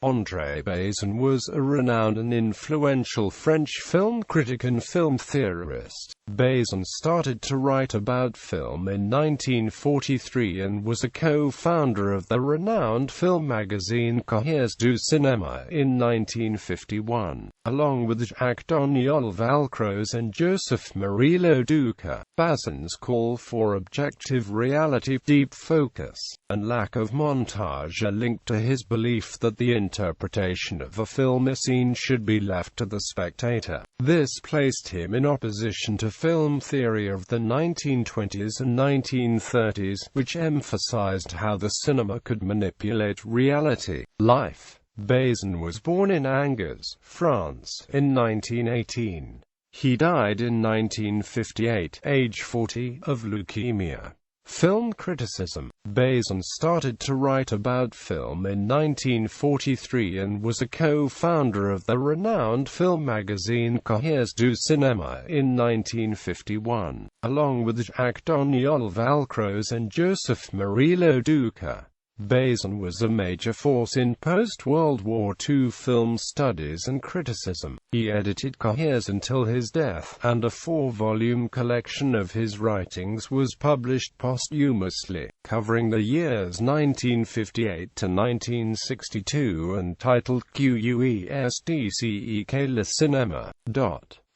André Bazin was a renowned and influential French film critic and film theorist. Bazin started to write about film in 1943 and was a co-founder of the renowned film magazine Cahiers du cinéma in 1951, along with Jacques Doniol-Valcroze and Joseph-Marie Duca.Bazin's call for objective reality, deep focus, and lack of montage are linked to his belief that the interpretation of a film scene should be left to the spectator. This placed him in opposition to film theory of the 1920s and 1930s, which emphasized how the cinema could manipulate reality. Life. Bazin was born in Angers, France, in 1918. He died in 1958, age 40, of leukemia. Film criticism. Bazin started to write about film in 1943 and was a co-founder of the renowned film magazine Cahiers du cinéma in 1951, along with Jacques Doniol-Valcroze and Joseph-Marie Duca. Bazin was a major force in post-World War II film studies and criticism. He edited Cahiers until his death, and a 4-volume collection of his writings was published posthumously, covering the years 1958 to 1962 and titled Qu'est-ce le cinéma?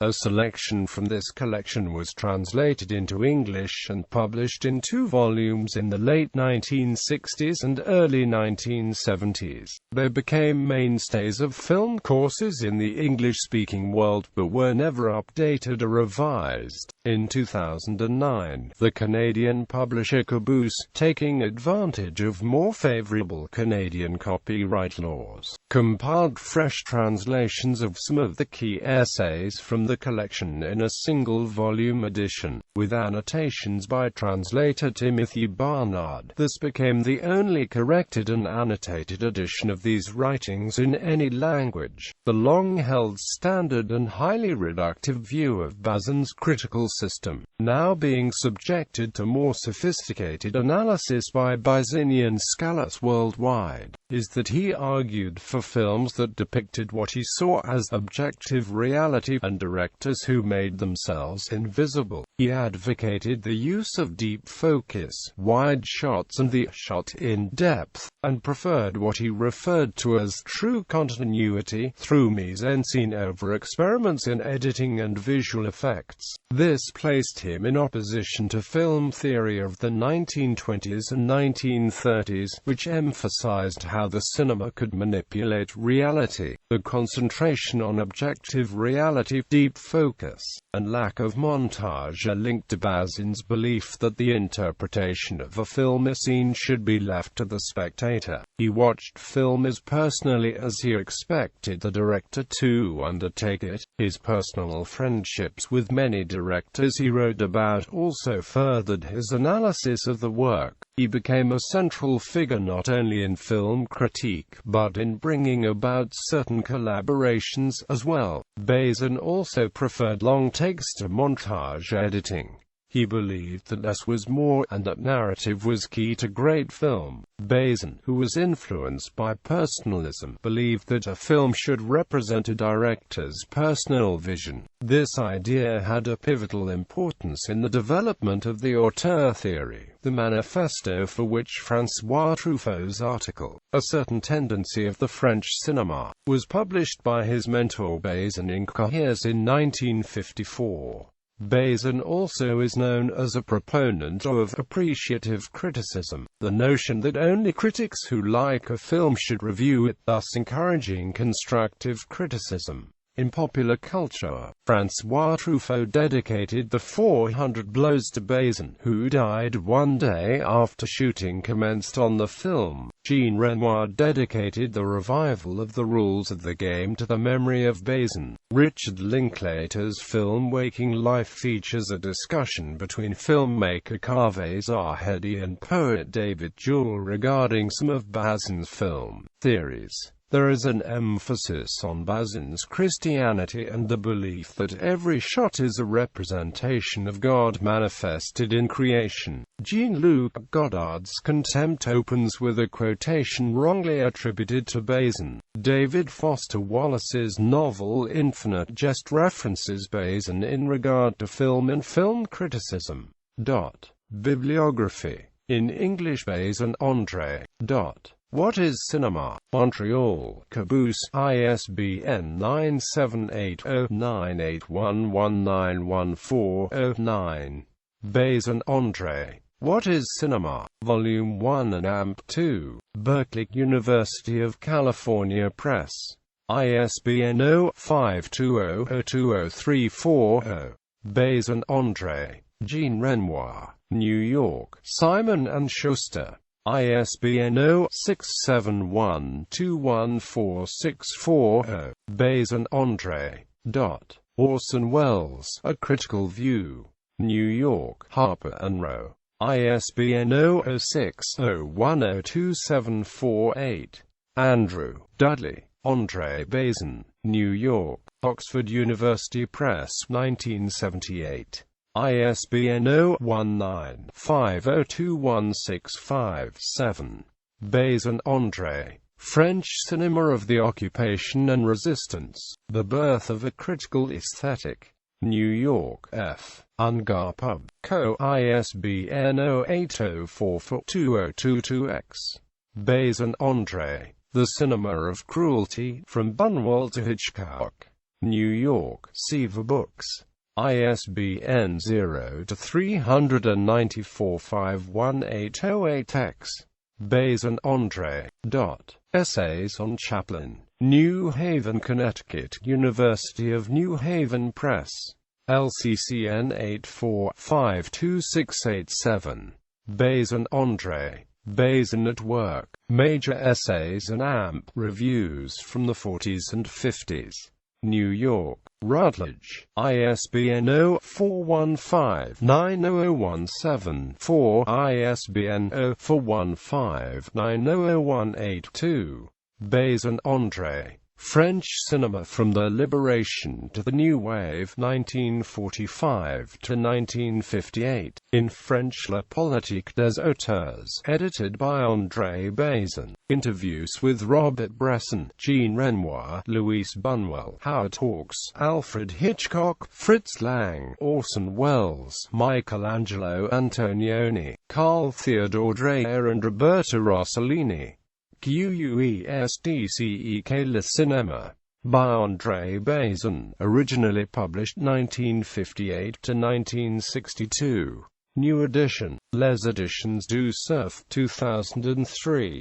A selection from this collection was translated into English and published in 2 volumes in the late 1960s and early 1970s. They became mainstays of film courses in the English-speaking world, but were never updated or revised. In 2009, the Canadian publisher Cahiers, taking advantage of more favorable Canadian copyright laws, compiled fresh translations of some of the key essays from the collection in a single-volume edition, with annotations by translator Timothy Barnard. This became the only corrected and annotated edition of these writings in any language. The long-held standard and highly reductive view of Bazin's critical system, now being subjected to more sophisticated analysis by Bazinian scholars worldwide, is that he argued for films that depicted what he saw as objective reality, and directors who made themselves invisible. He advocated the use of deep focus, wide shots and the shot in depth, and preferred what he referred to as true continuity through mise-en-scène over experiments in editing and visual effects. This placed him in opposition to film theory of the 1920s and 1930s, which emphasized how the cinema could manipulate reality. The concentration on objective reality, deep focus, and lack of montage are linked to Bazin's belief that the interpretation of a film scene should be left to the spectator. He watched film as personally as he expected the director to undertake it. His personal friendships with many directors he wrote about also furthered his analysis of the work. He became a central figure not only in film critique, but in bringing about certain collaborations as well. Bazin also preferred long takes to montage editing. He believed that less was more, and that narrative was key to great film. Bazin, who was influenced by personalism, believed that a film should represent a director's personal vision. This idea had a pivotal importance in the development of the auteur theory, the manifesto for which François Truffaut's article, "A Certain Tendency of the French Cinema," was published by his mentor Bazin in Cahiers in 1954. Bazin also is known as a proponent of appreciative criticism, the notion that only critics who like a film should review it, thus encouraging constructive criticism. In popular culture, François Truffaut dedicated the 400 blows to Bazin, who died one day after shooting commenced on the film. Jean Renoir dedicated the revival of The Rules of the Game to the memory of Bazin. Richard Linklater's film Waking Life features a discussion between filmmaker Kaveh Zahedi and poet David Jewell regarding some of Bazin's film theories. There is an emphasis on Bazin's Christianity and the belief that every shot is a representation of God manifested in creation. Jean-Luc Godard's Contempt opens with a quotation wrongly attributed to Bazin. David Foster Wallace's novel Infinite Jest references Bazin in regard to film and film criticism. Bibliography. In English, Bazin, Andre. What is Cinema? Montreal, Caboose, ISBN 978-098119140-9. Bazin, Andre. What is Cinema? Volume 1 and Amp 2. Berkeley, University of California Press. ISBN 0-520-02034-0. Bazin, Andre. Jean Renoir. New York, Simon & Schuster. ISBN 0-671-21464-0. Bazin, Andre. Orson Welles, A Critical View. New York, Harper & Row. ISBN 0-06-010274-8. Andrew Dudley, Andre Bazin. New York, Oxford University Press, 1978. ISBN 0-19-502165-7. Bazin, Andre. French Cinema of the Occupation and Resistance. The Birth of a Critical Aesthetic. New York, F. Ungar Pub. Co. ISBN 0-8044-2022-X. Bazin, Andre. The Cinema of Cruelty, From Buñuel to Hitchcock. New York, Siva Books. ISBN 0-394-51808-X. Bazin, Andre. Essays on Chaplin. New Haven, Connecticut, University of New Haven Press. LCCN 84526887. Bazin, Andre. Bazin at Work. Major Essays and Amp Reviews from the 40s and 50s. New York, Routledge. ISBN 0-415-90017-4. ISBN 0-415-90018-2. Bazin, Andre. French Cinema from the Liberation to the New Wave, 1945 to 1958. In French, La Politique des auteurs, edited by Andre Bazin. Interviews with Robert Bresson, Jean Renoir, Louis Buñuel, Howard Hawks, Alfred Hitchcock, Fritz Lang, Orson Welles, Michelangelo Antonioni, Carl Theodor Dreyer and Roberta Rossellini. Questcek Le Cinéma. By Andre Bazin. Originally published 1958 to 1962. New edition. Les Editions du Cerf, 2003.